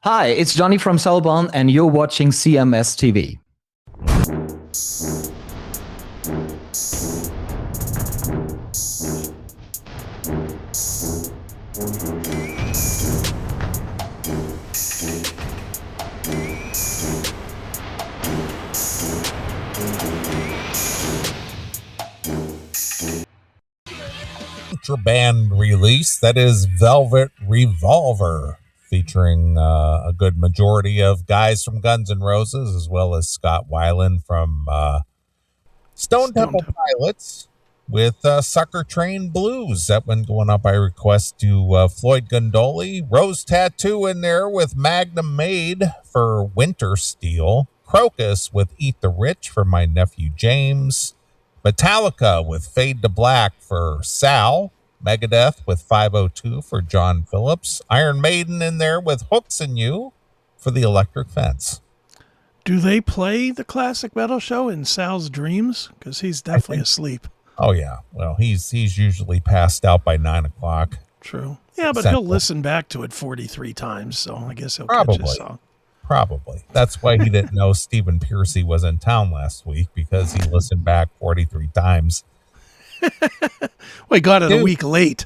Hi, it's Johnny from Cellbound, and you're watching CMS TV. Band release that is Velvet Revolver, featuring a good majority of guys from Guns N' Roses, as well as Scott Weiland from Stone Temple Pilots, with Sucker Train Blues. That one going up by request to Floyd Gondoli. Rose Tattoo in there with Magnum Maid for Winter Steel. Crocus with Eat the Rich for my nephew James. Metallica with Fade to Black for Sal. Megadeth with 502 for John Phillips. Iron Maiden in there with Hooks and You for the Electric Fence. Do they play the classic metal show in Sal's dreams? Because he's definitely asleep. Oh, yeah. Well, he's usually passed out by 9 o'clock. True. Yeah, but he'll listen back to it 43 times, so I guess he'll catch his song. Probably. That's why he didn't know Stephen Piercy was in town last week, because he listened back 43 times. Well, he got it a week late.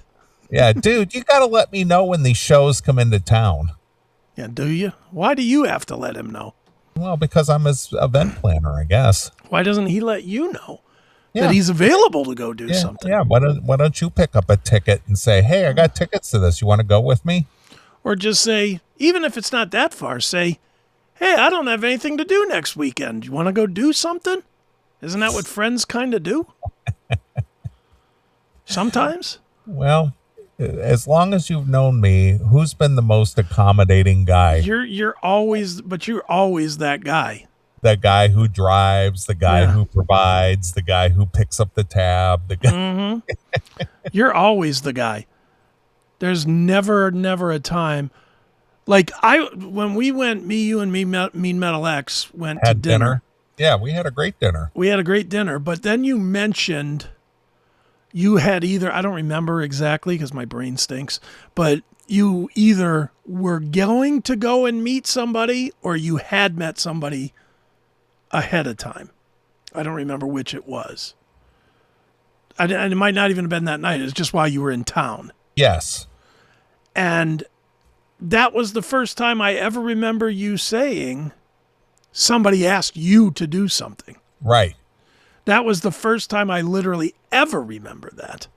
Yeah, dude, you got to let me know when these shows come into town. Yeah, do you? Why do you have to let him know? Well, because I'm his event planner, I guess. Why doesn't he let you know that he's available to go do something? Yeah, why don't you pick up a ticket and say, hey, I got tickets to this. You want to go with me? Or just say, even if it's not that far, say, hey, I don't have anything to do next weekend. You want to go do something? Isn't that what friends kind of do? Sometimes? Well, as long as you've known me, who's been the most accommodating guy? You're always that guy. That guy who drives, the guy who provides, the guy who picks up the tab. The guy. Mm-hmm. You're always the guy. There's never a time. Like when we went, Mean Metal X went to dinner. Yeah, we had a great dinner. But then you mentioned you had either, I don't remember exactly because my brain stinks, but you either were going to go and meet somebody or you had met somebody ahead of time. I don't remember which it was. And it might not even have been that night. It's just while you were in town. Yes. And that was the first time I ever remember you saying somebody asked you to do something. Right. That was the first time I literally ever remember that.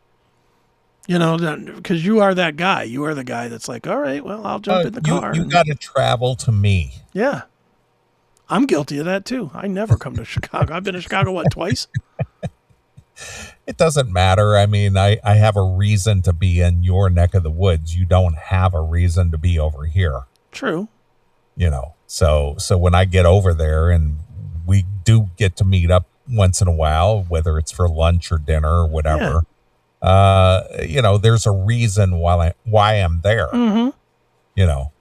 You know, because you are that guy. You are the guy that's like, all right, well, I'll jump in the car. You got to travel to me. Yeah. I'm guilty of that, too. I never come to Chicago. I've been to Chicago, twice? It doesn't matter. I mean, I have a reason to be in your neck of the woods. You don't have a reason to be over here. True. You know, so when I get over there and we do get to meet up once in a while, whether it's for lunch or dinner or whatever, you know, there's a reason why I'm there, you know,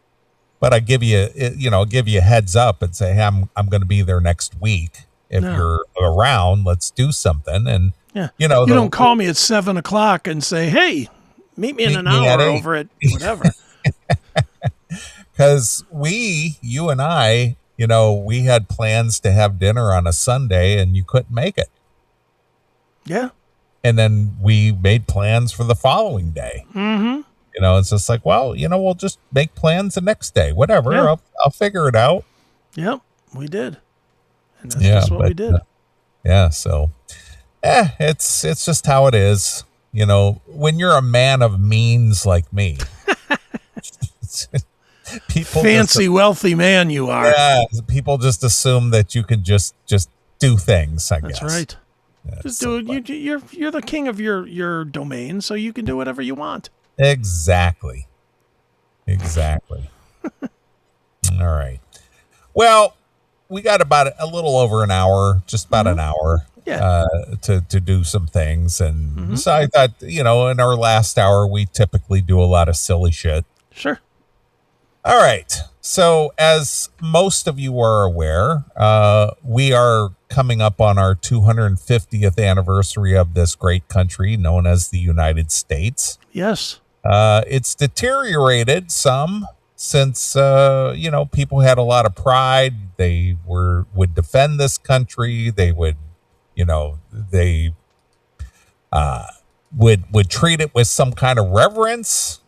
but I give you a heads up and say, hey, I'm going to be there next week. If you're around, let's do something. And, you know, you don't call me at 7:00 and say, hey, meet me in an hour over at whatever. Because you and I, you know, we had plans to have dinner on a Sunday and you couldn't make it. Yeah. And then we made plans for the following day. Mm-hmm. You know, it's just like, well, you know, we'll just make plans the next day. Whatever. Yeah. I'll figure it out. Yep, we did. And that's just what we did. So it's just how it is. You know, when you're a man of means like me. People fancy, wealthy man you are. Yeah, people just assume that you can just do things, I guess. That's right. Yeah, just do it. You're the king of your domain, so you can do whatever you want. Exactly. All right. Well, we got about a little over an hour, just about an hour to do some things. And so I thought, you know, in our last hour, we typically do a lot of silly shit. Sure. All right. So as most of you are aware, we are coming up on our 250th anniversary of this great country known as the United States. Yes. It's deteriorated some since people had a lot of pride. They would defend this country. They would, they would treat it with some kind of reverence.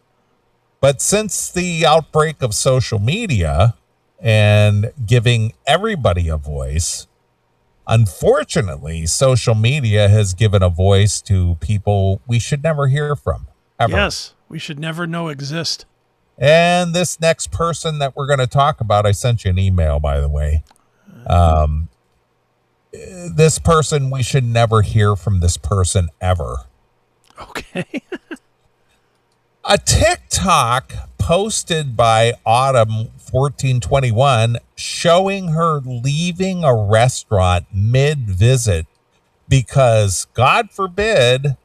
But since the outbreak of social media and giving everybody a voice, unfortunately, social media has given a voice to people we should never hear from, ever. Yes, we should never know exist. And this next person that we're going to talk about, I sent you an email, by the way. This person, we should never hear from this person ever. Okay. A TikTok posted by Autumn1421 showing her leaving a restaurant mid-visit because, God forbid,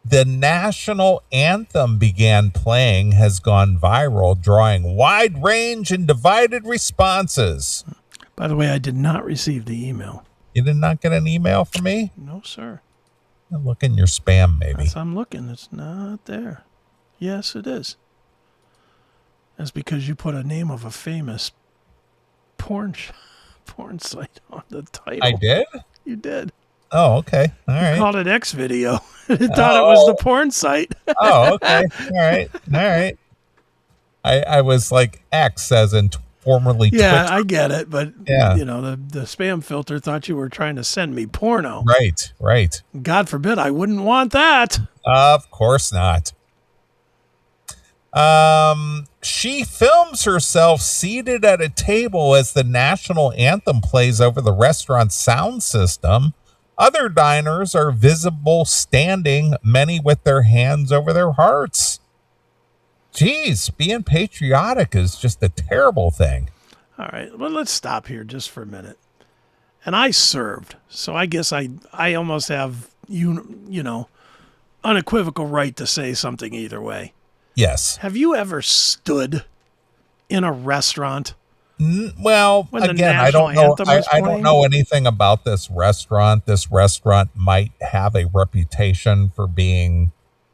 the national anthem began playing has gone viral, drawing wide range and divided responses. By the way, I did not receive the email. You did not get an email from me? No, sir. Look in your spam, maybe. Yes, I'm looking. It's not there. Yes, it is. That's because you put a name of a famous porn site on the title. I did? You did. Oh, okay. All right. Called it X Video. I thought it was the porn site. Oh, okay. All right. All right. I was like X as in formerly Yeah, Twitter. I get it, but Yeah. the spam filter thought you were trying to send me porno. Right. God forbid, I wouldn't want that. Of course not. She films herself seated at a table as the national anthem plays over the restaurant's sound system. Other diners are visible standing, many with their hands over their hearts. Geez, being patriotic is just a terrible thing. All right, well, let's stop here just for a minute. And I served, so I guess I almost have unequivocal right to say something either way. Yes. Have you ever stood in a restaurant? Well, When the again, I don't know. national anthem is I don't playing? know anything about this restaurant. This restaurant might have a reputation for being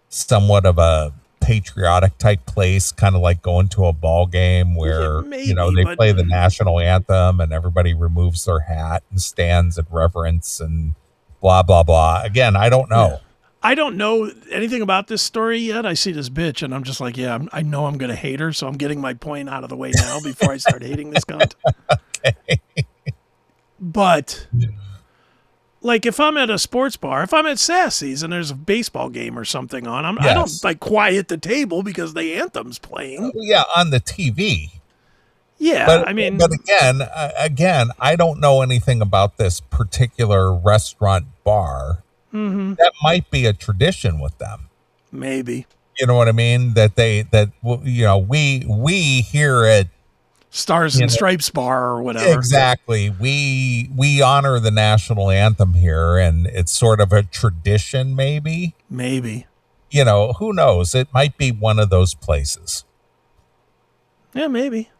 somewhat of a patriotic type place, kind of like going to a ball game where maybe, they but- play the national anthem and everybody removes their hat and stands in reverence and blah blah blah. Again, I don't know. I don't know anything about this story yet. I see this bitch, and I'm just like, yeah, I know I'm going to hate her, so I'm getting my point out of the way now before I start hating this cunt. Okay. But, like, if I'm at a sports bar, if I'm at Sassy's and there's a baseball game or something on, I don't, Yes. like, quiet the table because the anthem's playing. Yeah, on the TV. Yeah, But I mean, but again, I don't know anything about this particular restaurant bar. Mm-hmm. That might be a tradition with them. maybe. You know what I mean? We here at Stars and Stripes bar or whatever. exactly we honor the national anthem here, and it's sort of a tradition. Maybe who knows? It might be one of those places. Yeah, maybe.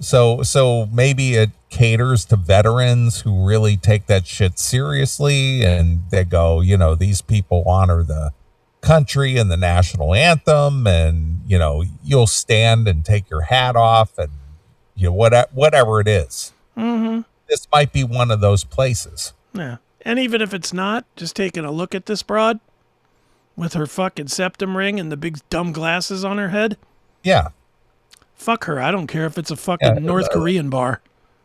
So maybe it caters to veterans who really take that shit seriously, and they go, these people honor the country and the national anthem, and you'll stand and take your hat off, and whatever it is. Mm-hmm. This might be one of those places. Yeah. And even if it's not, just taking a look at this broad with her fucking septum ring and the big dumb glasses on her head. Yeah. Fuck her. I don't care if it's a fucking North Korean bar.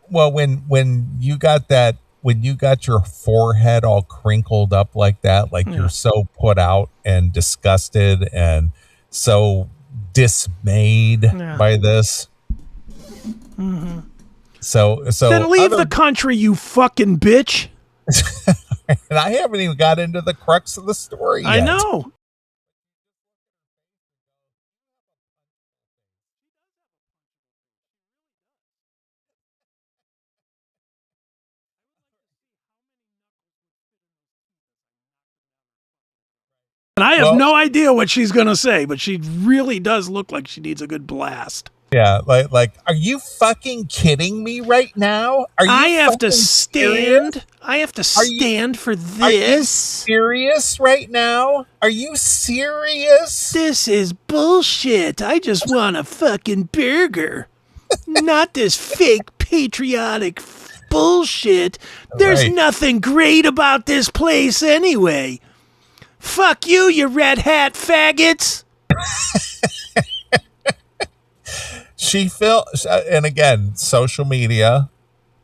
Well, when you got your forehead all crinkled up like that, like you're so put out and disgusted and so dismayed by this. Mm-hmm. So then leave the country, you fucking bitch. and I haven't even got into the crux of the story yet. I know. And I have no idea what she's going to say, but she really does look like she needs a good blast. Yeah, like, are you fucking kidding me right now? Are you I have to fucking serious? stand. I have to Are you stand for are you this. serious right now? Are you serious? This is bullshit. I just want a fucking burger. Not this fake patriotic bullshit. There's Right. nothing great about this place anyway. Fuck you, you red hat faggots. She and again, social media,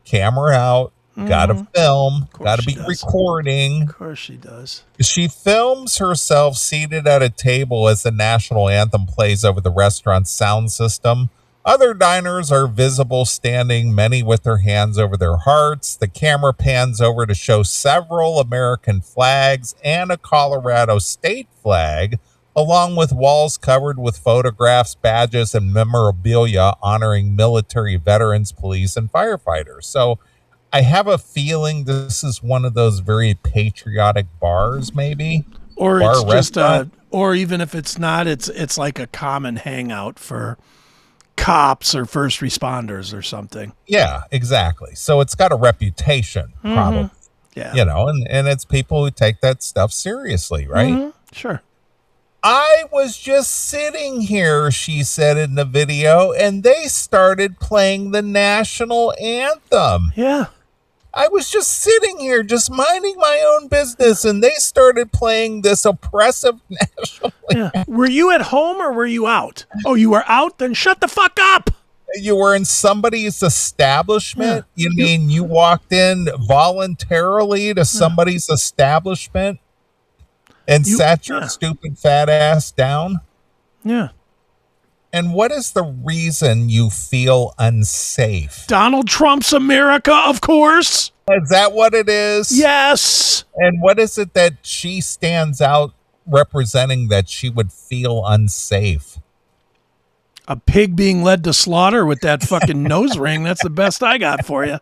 camera out, gotta film, gotta she be does. recording. Of course she does. She films herself seated at a table as the national anthem plays over the restaurant's sound system. Other diners are visible standing, many with their hands over their hearts. The camera pans over to show several American flags and a Colorado state flag, along with walls covered with photographs, badges, and memorabilia honoring military veterans, police, and firefighters. So I have a feeling this is one of those very patriotic bars, maybe. Or Bar it's just restaurant. or even if it's not, it's like a common hangout for cops or first responders or something. Yeah, exactly. So it's got a reputation, probably, Yeah. and it's people who take that stuff seriously, right? Sure. I was just sitting here, she said in the video, and they started playing the national anthem. Yeah. I was just sitting here, just minding my own business, and they started playing this oppressive national anthem. Yeah. Were you at home or were you out? Oh, you were out? Then shut the fuck up. You were in somebody's establishment? You mean you walked in voluntarily to somebody's establishment and sat your stupid fat ass down? Yeah. And what is the reason you feel unsafe? Donald Trump's America, of course. Is that what it is? Yes. And what is it that she stands out representing that she would feel unsafe? A pig being led to slaughter with that fucking nose ring. That's the best I got for you.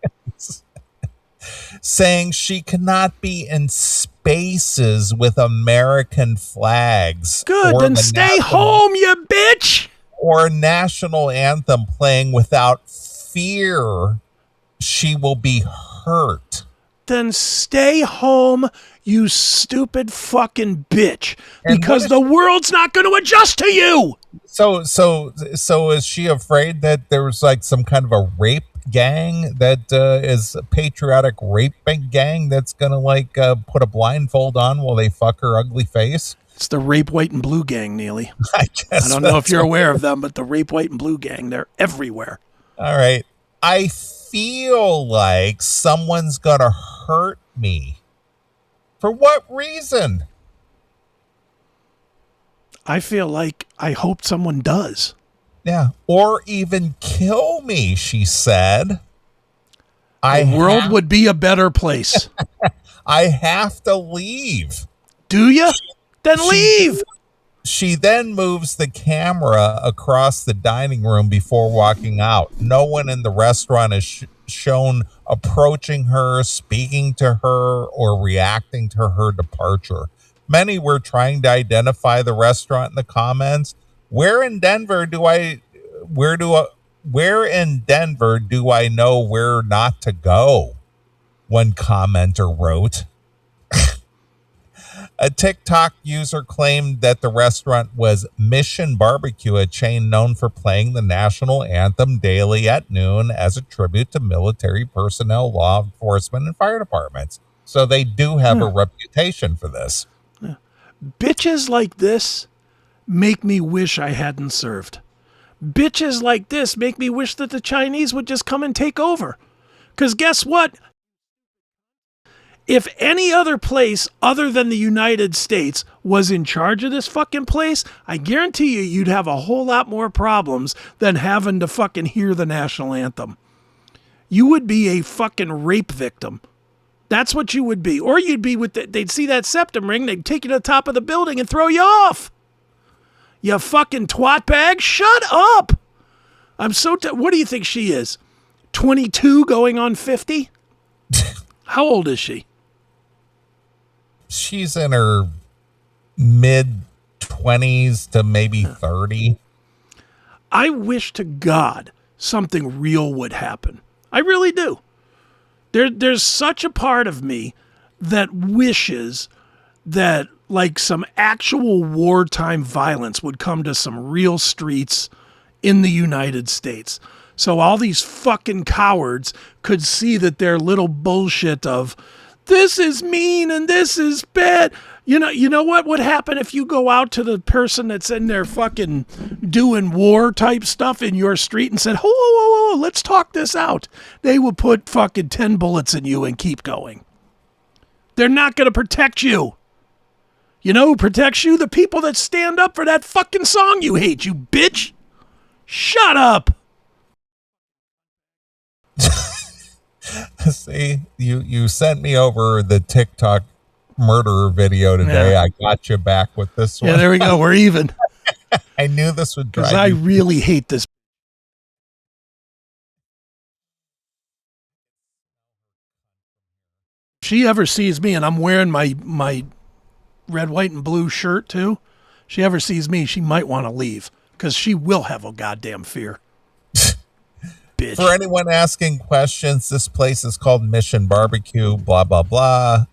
Saying she cannot be in spaces with American flags. Good, then stay home, you bitch. Or national anthem playing without fear she will be hurt. Then stay home, you stupid fucking bitch. Because the world's not going to adjust to you. So is she afraid that there's like some kind of a rape gang that is a patriotic rape gang that's gonna like put a blindfold on while they fuck her ugly face? It's the Rape, White, and Blue gang, Neely. I guess I don't know if you're aware of them, but the Rape, White, and Blue gang, they're everywhere. All right. I feel like someone's gonna hurt me. For what reason? I feel like I hope someone does. Yeah. Or even kill me, she said. The world would be a better place. I have to leave. Do you? Then leave. She then moves the camera across the dining room before walking out. No one in the restaurant is shown approaching her, speaking to her, or reacting to her departure. Many were trying to identify the restaurant in the comments. Where in Denver do I know where not to go? One commenter wrote. A TikTok user claimed that the restaurant was Mission Barbecue, a chain known for playing the national anthem daily at noon as a tribute to military personnel, law enforcement, and fire departments. So they do have a reputation for this. Bitches like this make me wish I hadn't served. Bitches like this make me wish that the Chinese would just come and take over. Because guess what? If any other place other than the United States was in charge of this fucking place, I guarantee you'd have a whole lot more problems than having to fucking hear the national anthem. You would be a fucking rape victim. That's what you would be. Or you'd be they'd see that septum ring, they'd take you to the top of the building and throw you off. You fucking twat bag, shut up. I'm so, what do you think she is? 22 going on 50? How old is she? She's in her mid 20s to maybe 30. I wish to God something real would happen. I really do. There's such a part of me that wishes that like some actual wartime violence would come to some real streets in the United States. So all these fucking cowards could see that their little bullshit of this is mean and this is bad. You know what would happen if you go out to the person that's in there fucking doing war type stuff in your street and said, whoa, let's talk this out. They will put fucking 10 bullets in you and keep going. They're not going to protect you. You know who protects you? The people that stand up for that fucking song you hate, you bitch. Shut up. See, you sent me over the TikTok murderer video today. Yeah. I got you back with this one. Yeah, there we go. We're even. I knew this would drive Because I you. really hate this. If she ever sees me and I'm wearing my red, white, and blue shirt too, she ever sees me, she might want to leave because she will have a goddamn fear. Bitch. For anyone asking questions, this place is called Mission Barbecue, blah, blah, blah.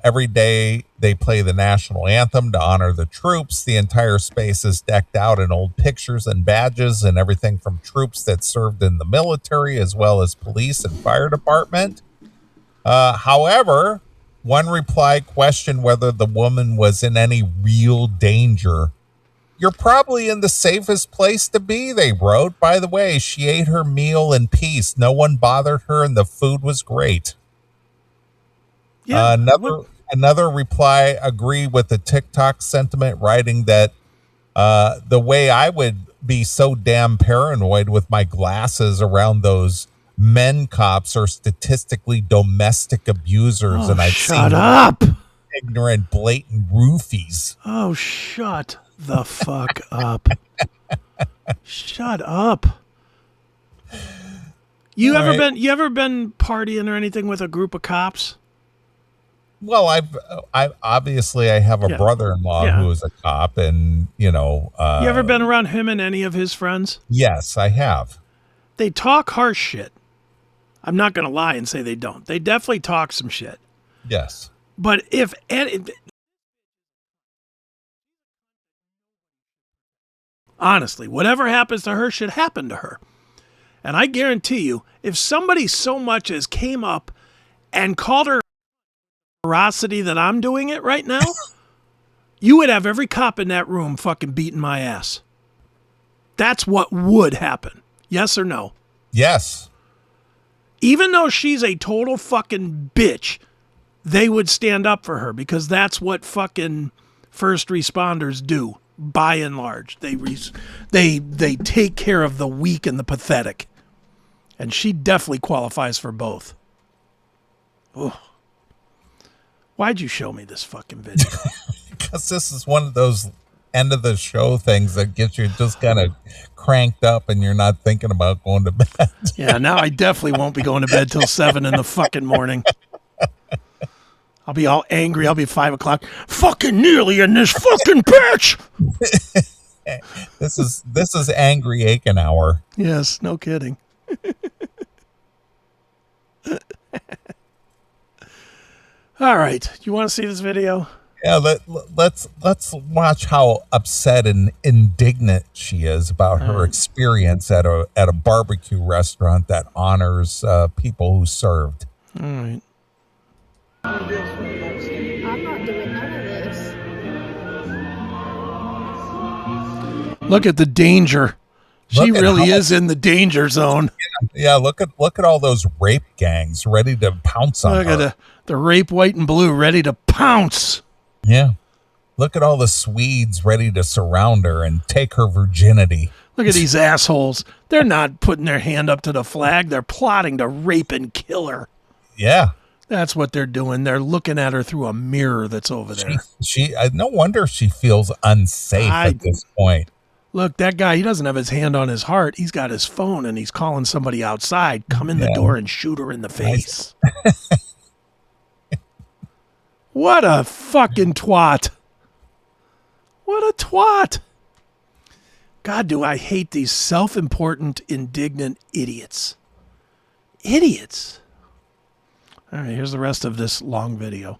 Every day they play the national anthem to honor the troops. The entire space is decked out in old pictures and badges and everything from troops that served in the military as well as police and fire department. However, one reply questioned whether the woman was in any real danger. You're probably in the safest place to be, they wrote. By the way, she ate her meal in peace. No one bothered her and the food was great. Yeah, Another reply agreed with the TikTok sentiment, writing that the way I would be so damn paranoid with my glasses around those men cops are statistically domestic abusers, and I've shut seen up. ignorant, blatant roofies. Oh, shut the fuck up. Shut up. You ever been partying or anything with a group of cops? Well, I obviously I have a brother-in-law who is a cop, and you ever been around him and any of his friends? Yes, I have. They talk harsh shit. I'm not going to lie and say they don't. They definitely talk some shit. Yes. But honestly, whatever happens to her should happen to her. And I guarantee you, if somebody so much as came up and called her ferocity that I'm doing it right now, you would have every cop in that room fucking beating my ass. That's what would happen. Yes or no? Yes. Even though she's a total fucking bitch, they would stand up for her because that's what fucking first responders do. By and large, they take care of the weak and the pathetic, and she definitely qualifies for both. Ugh. Why'd you show me this fucking video? Because this is one of those end of the show things that gets you just kind of cranked up and you're not thinking about going to bed. Yeah, now I definitely won't be going to bed till 7 in the fucking morning. I'll be all angry. I'll be 5 o'clock. Fucking nearly in this fucking bitch. This is angry Akin hour. Yes, no kidding. All right. You want to see this video? Yeah, let's watch how upset and indignant she is about her experience at a barbecue restaurant that honors people who served. All right. I'm not doing none of this. Look at the danger. She really is in the danger zone. Yeah, look at all those rape gangs ready to pounce on her. Look at the rape white and blue ready to pounce. Yeah. Look at all the Swedes ready to surround her and take her virginity. Look at these assholes. They're not putting their hand up to the flag. They're plotting to rape and kill her. Yeah. That's what they're doing. They're looking at her through a mirror that's over there. She no wonder she feels unsafe at this point. Look, that guy, he doesn't have his hand on his heart. He's got his phone and he's calling somebody outside. Come in the door and shoot her in the face. What a fucking twat. What a twat. God, do I hate these self-important, indignant idiots. Idiots. All right, here's the rest of this long video.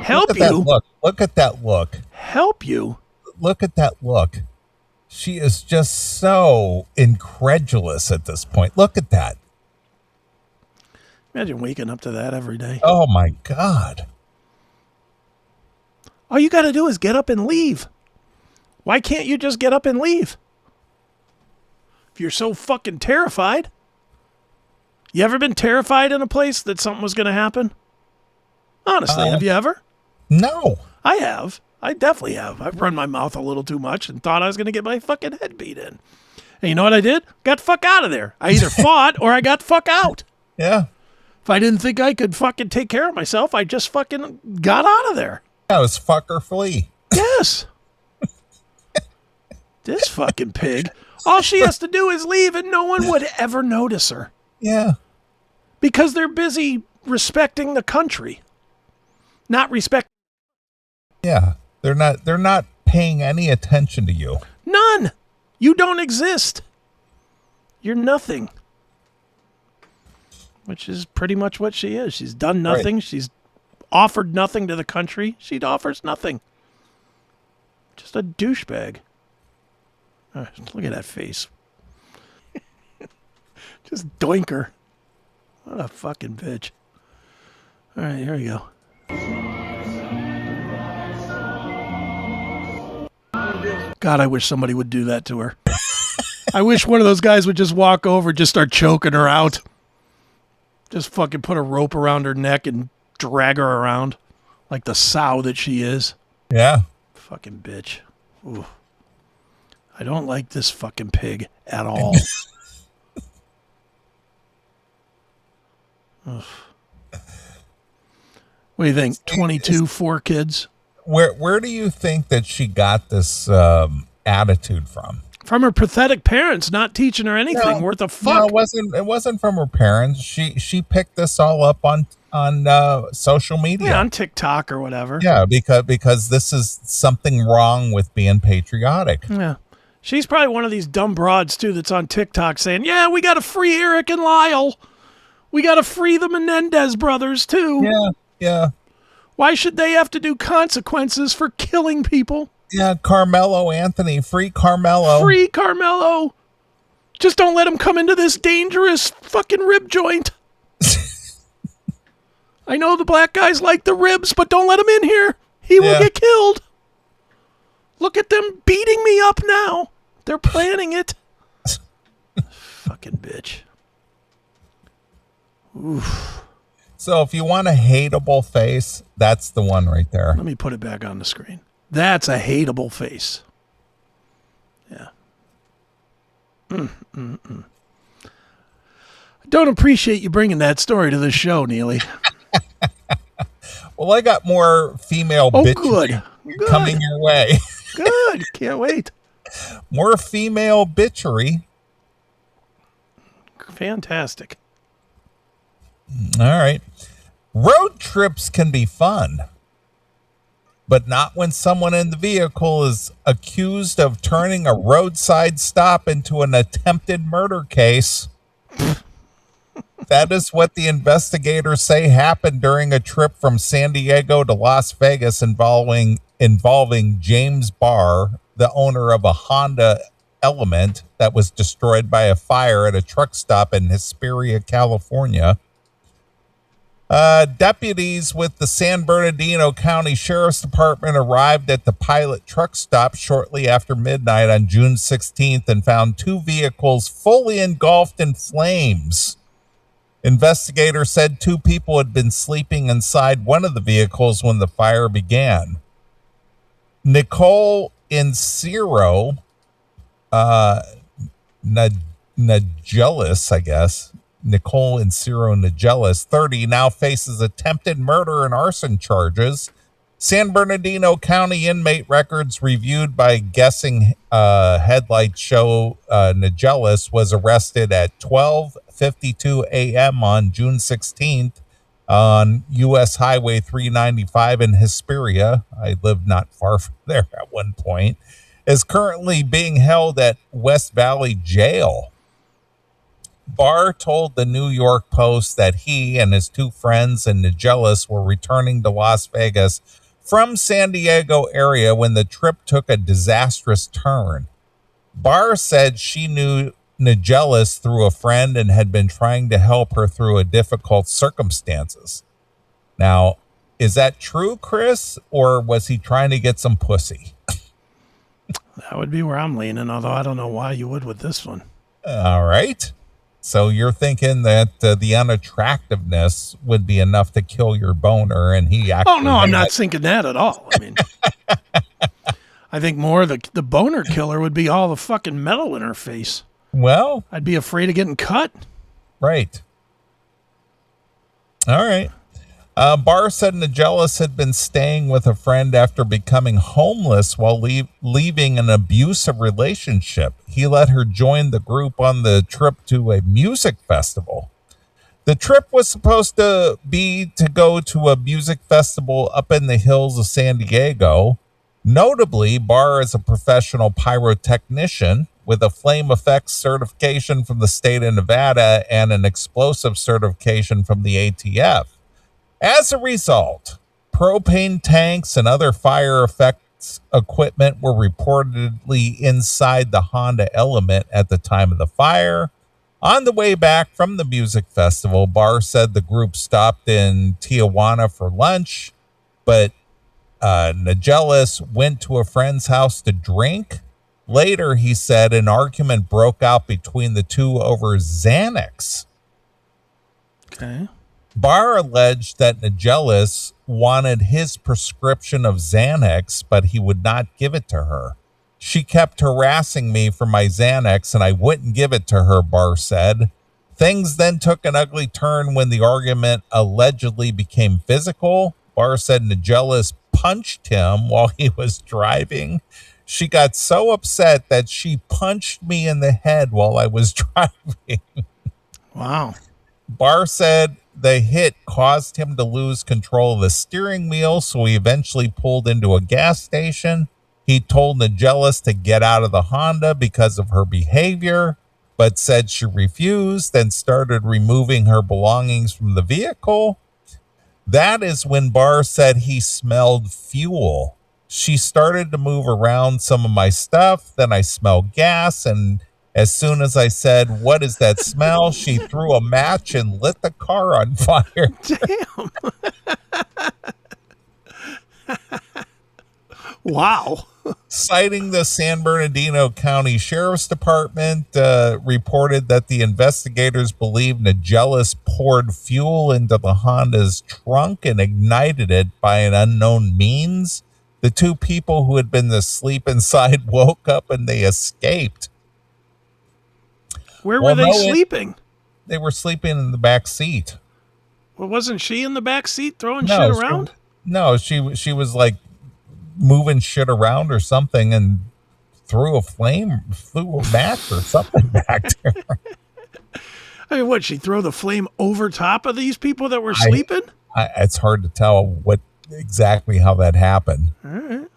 Help Look at you? that look. Look at that look. Help you? Look at that look. She is just so incredulous at this point. Look at that. Imagine waking up to that every day. Oh, my God. All you got to do is get up and leave. Why can't you just get up and leave? If you're so fucking terrified. You ever been terrified in a place that something was going to happen? Honestly, have you ever? No. I have. I definitely have. I've run my mouth a little too much and thought I was going to get my fucking head beat in. And you know what I did? Got the fuck out of there. I either fought or I got the fuck out. Yeah. If I didn't think I could fucking take care of myself, I just fucking got out of there. That was fuck or flee. Yes. This fucking pig. All she has to do is leave and no one would ever notice her. Yeah. Because they're busy respecting the country. Not respect. Yeah. They're not paying any attention to you. None. You don't exist. You're nothing. Which is pretty much what she is. She's done nothing. Right. She's offered nothing to the country. She offers nothing. Just a douchebag. Look at that face. Just doinker. What a fucking bitch. All right, here we go. God, I wish somebody would do that to her. I wish one of those guys would just walk over and just start choking her out. Just fucking put a rope around her neck and drag her around like the sow that she is. Yeah. Fucking bitch. Ooh. I don't like this fucking pig at all. What do you think? 22, 4 kids? Where do you think that she got this attitude from? From her pathetic parents not teaching her anything worth a fuck. No, it wasn't from her parents. She picked this all up on social media. Yeah, on TikTok or whatever. Yeah, because this is something wrong with being patriotic. Yeah. She's probably one of these dumb broads too that's on TikTok saying, "Yeah, we got to free Eric and Lyle. We got to free the Menendez brothers too." Yeah. Yeah. Why should they have to do consequences for killing people? Yeah, Carmelo Anthony, free Carmelo. Free Carmelo. Just don't let him come into this dangerous fucking rib joint. I know the black guys like the ribs, but don't let him in here. He will get killed. Look at them beating me up now. They're planning it. Fucking bitch. Oof. So if you want a hateable face, that's the one right there. Let me put it back on the screen. That's a hateable face. Yeah. I don't appreciate you bringing that story to the show, Neely. Well, I got more female bitchery good. coming your way. Good. Can't wait. More female bitchery. Fantastic. All right. Road trips can be fun, but not when someone in the vehicle is accused of turning a roadside stop into an attempted murder case. That is what the investigators say happened during a trip from San Diego to Las Vegas involving James Barr, the owner of a Honda Element that was destroyed by a fire at a truck stop in Hesperia, California. Deputies with the San Bernardino County Sheriff's Department arrived at the pilot truck stop shortly after midnight on June 16th and found 2 vehicles fully engulfed in flames. Investigators said 2 people had been sleeping inside one of the vehicles when the fire began. Nicole Inciro, Nagelis, I guess. Nicole Inciro Nagelis, 30, now faces attempted murder and arson charges. San Bernardino County inmate records reviewed by Guessing Headlights show Nagelis was arrested at 12:52 a.m. on June 16th on U.S. Highway 395 in Hesperia. I lived not far from there at one point. Is currently being held at West Valley Jail. Barr told the New York Post that he and his two friends in Nogales were returning to Las Vegas from San Diego area when the trip took a disastrous turn. Barr said she knew Nogales through a friend and had been trying to help her through a difficult circumstances. Now, is that true, Chris, or was he trying to get some pussy? That would be where I'm leaning, although I don't know why you would with this one. All right. So you're thinking that the unattractiveness would be enough to kill your boner, and he actually... Oh, no, I'm not thinking that at all. I mean, I think more the boner killer would be all the fucking metal in her face. Well... I'd be afraid of getting cut. Right. All right. Barr said Nogales had been staying with a friend after becoming homeless while leaving an abusive relationship. He let her join the group on the trip to a music festival. The trip was supposed to be to go to a music festival up in the hills of San Diego. Notably, Barr is a professional pyrotechnician with a flame effects certification from the state of Nevada and an explosive certification from the ATF. As a result, propane tanks and other fire effects equipment were reportedly inside the Honda Element at the time of the fire. On the way back from the music festival, Barr said the group stopped in Tijuana for lunch, but Nogales went to a friend's house to drink. Later, he said an argument broke out between the two over Xanax. Okay. Barr alleged that Nogales wanted his prescription of Xanax, but he would not give it to her. She kept harassing me for my Xanax, and I wouldn't give it to her, Barr said. Things then took an ugly turn when the argument allegedly became physical. Barr said Nogales punched him while he was driving. She got so upset that she punched me in the head while I was driving. Wow. Barr said the hit caused him to lose control of the steering wheel, so he eventually pulled into a gas station. He told Nogales to get out of the Honda because of her behavior, but said she refused and started removing her belongings from the vehicle. That is when Barr said he smelled fuel. She started to move around some of my stuff. Then I smelled gas, and as soon as I said, "What is that smell?" she threw a match and lit the car on fire. Damn. Wow. Citing the San Bernardino County Sheriff's Department, reported that the investigators believe Nogales poured fuel into the Honda's trunk and ignited it by an unknown means. The two people who had been asleep inside woke up and they escaped. Where were they sleeping? They were sleeping in the back seat. Well, wasn't she in the back seat throwing shit around? She was like moving shit around or something and threw a match or something back there. I mean, what, she throw the flame over top of these people that were sleeping? It's hard to tell exactly how that happened. All right.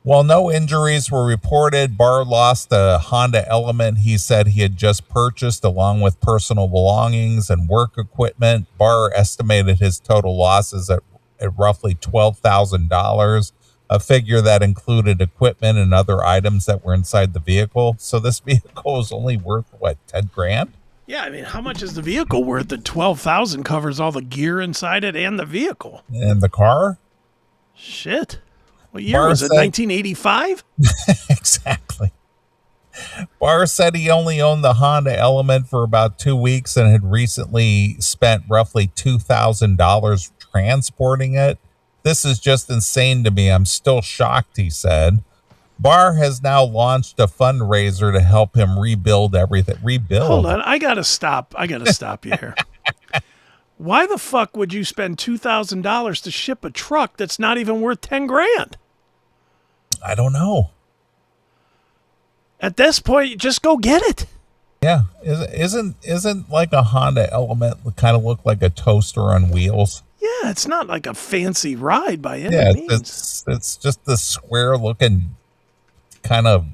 While no injuries were reported, Barr lost a Honda Element he said he had just purchased along with personal belongings and work equipment. Barr estimated his total losses at roughly $12,000, a figure that included equipment and other items that were inside the vehicle. So this vehicle is only worth, what, 10 grand? Yeah, I mean, how much is the vehicle worth? The $12,000 covers all the gear inside it and the vehicle. And the car? Shit. What year was it? 1985? Exactly. Barr said he only owned the Honda Element for about 2 weeks and had recently spent roughly $2,000 transporting it. This is just insane to me. I'm still shocked, he said. Barr has now launched a fundraiser to help him rebuild everything. Hold on. I got to stop you here. Why the fuck would you spend $2,000 to ship a truck that's not even worth 10 grand? I don't know. At this point, just go get it. Yeah, isn't like a Honda Element kind of look like a toaster on wheels? Yeah, it's not like a fancy ride by any Yeah, means. it's just this square looking kind of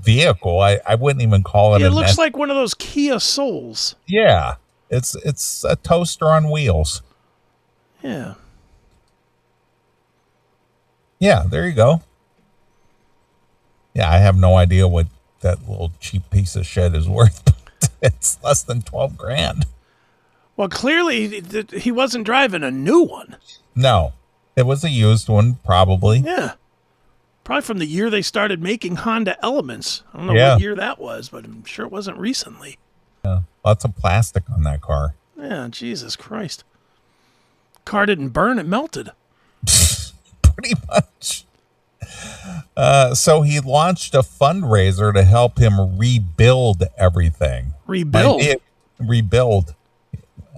vehicle. I wouldn't even call it It an looks like one of those Kia Souls. Yeah, it's a toaster on wheels. Yeah. Yeah, there you go. Yeah, I have no idea what that little cheap piece of shit is worth. But it's less than 12 grand. Well, clearly he wasn't driving a new one. No, it was a used one, probably. Yeah. Probably from the year they started making Honda Elements. I don't know Yeah. what year that was, but I'm sure it wasn't recently. Yeah, lots of plastic on that car. Yeah, Jesus Christ. Car didn't burn, it melted. Pretty much. So he launched a fundraiser to help him rebuild everything. Rebuild? Rebuild.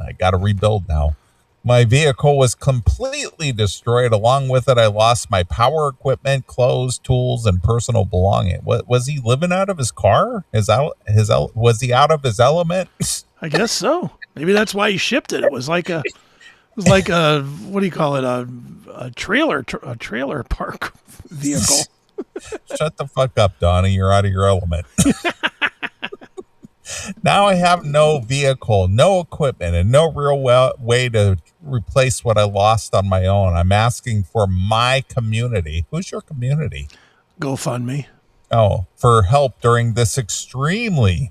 I got to rebuild now. My vehicle was completely destroyed. Along with it, I lost my power equipment, clothes, tools, and personal belonging. What was he living out of his car? Was he out of his element? I guess so. Maybe that's why he shipped it. It was like a what do you call it? A trailer park vehicle. Shut the fuck up, Donnie. You're out of your element. Now I have no vehicle, no equipment, and no real way to replace what I lost on my own. I'm asking for my community. Who's your community? GoFundMe. Oh, for help during this extremely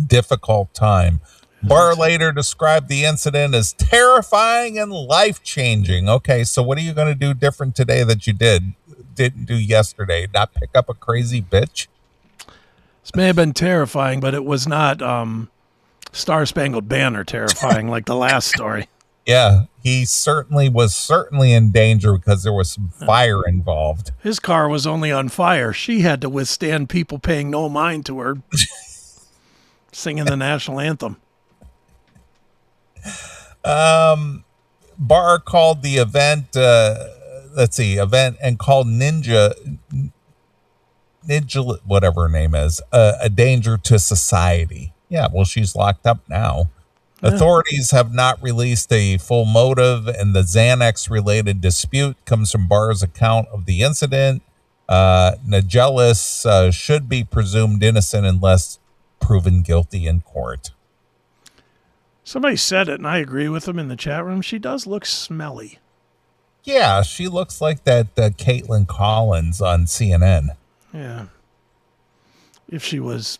difficult time. Barr later described the incident as terrifying and life-changing. Okay, so what are you going to do different today that you didn't do yesterday? Not pick up a crazy bitch? This may have been terrifying, but it was not Star Spangled Banner terrifying like the last story. Yeah, he was in danger because there was some fire involved. His car was only on fire. She had to withstand people paying no mind to her singing the national anthem. Barr called the event, and called Ninja, whatever her name is, a danger to society. Yeah, well, she's locked up now. Yeah. Authorities have not released a full motive, and the Xanax-related dispute comes from Barr's account of the incident. Nagelis should be presumed innocent unless proven guilty in court. Somebody said it, and I agree with them in the chat room. She does look smelly. Yeah, she looks like that Caitlin Collins on CNN. Yeah. If she was,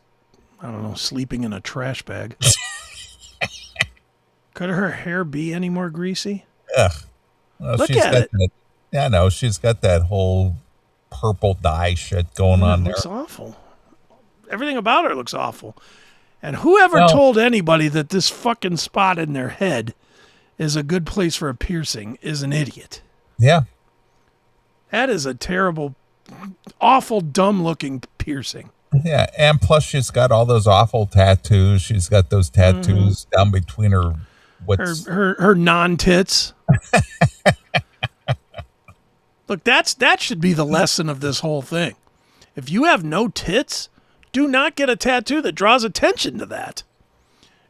I don't know, sleeping in a trash bag. Could her hair be any more greasy? Ugh. Well, Look at it. Yeah, I know. She's got that whole purple dye shit going on there. It looks awful. Everything about her looks awful. And whoever told anybody that this fucking spot in their head is a good place for a piercing is an idiot. Yeah. That is a terrible, awful, dumb-looking piercing. Yeah, and plus she's got all those awful tattoos. She's got those tattoos down between her her non-tits. Look, that should be the lesson of this whole thing. If you have no tits, do not get a tattoo that draws attention to that.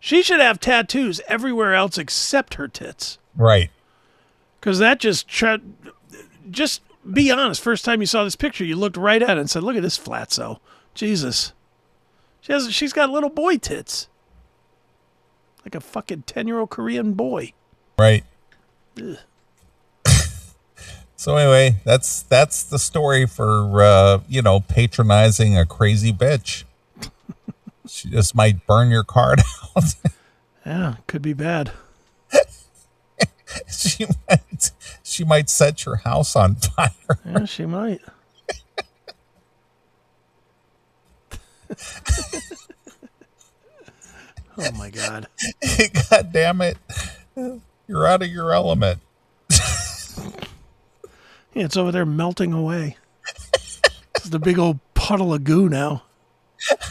She should have tattoos everywhere else except her tits. Right. Because that just be honest. First time you saw this picture, you looked right at it and said, look at this flatso. Jesus. She's got little boy tits. Like a fucking 10-year-old Korean boy. Right. So anyway, that's the story for, patronizing a crazy bitch. She just might burn your card out. Yeah, could be bad. She might set your house on fire. Yeah, she might. Oh my God. God damn it. You're out of your element. Yeah, it's over there melting away. It's the big old puddle of goo now.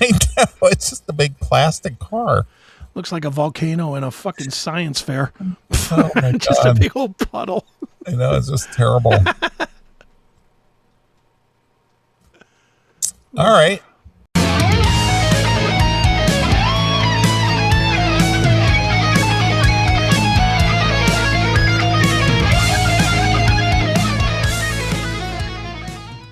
I know. It's just a big plastic car. Looks like a volcano in a fucking science fair. Oh my Just God. a big old puddle. I know, it's just terrible. All right.